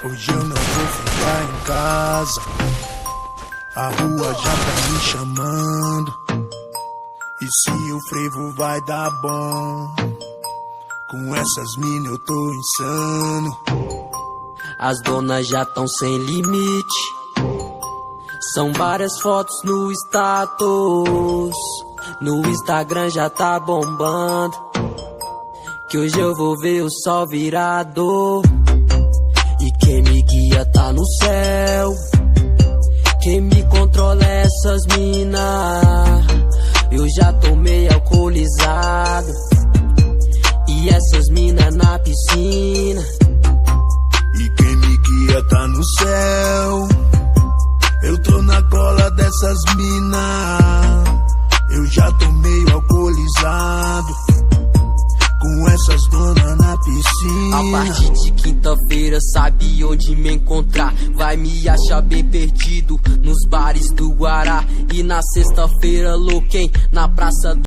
Hoje eu não vou ficar em casa, a rua já tá me chamando. E se o frevo vai dar bom, com essas minas eu tô insano. As donas já tão sem limite, são várias fotos no status. No Instagram já tá bombando, que hoje eu vou ver o sol virado. E quem me guia tá no céu, quem me controla é essas mina. Eu já tô meio alcoolizado, e essas mina na piscina. E quem me guia tá no céu, eu tô na cola dessas mina. Eu já tô meio alcoolizado, com essas donas na piscina. A partir de quinta-feira sabe onde me encontrar. Vai me achar bem perdido nos bares do Guará. E na sexta-feira louquem na praça do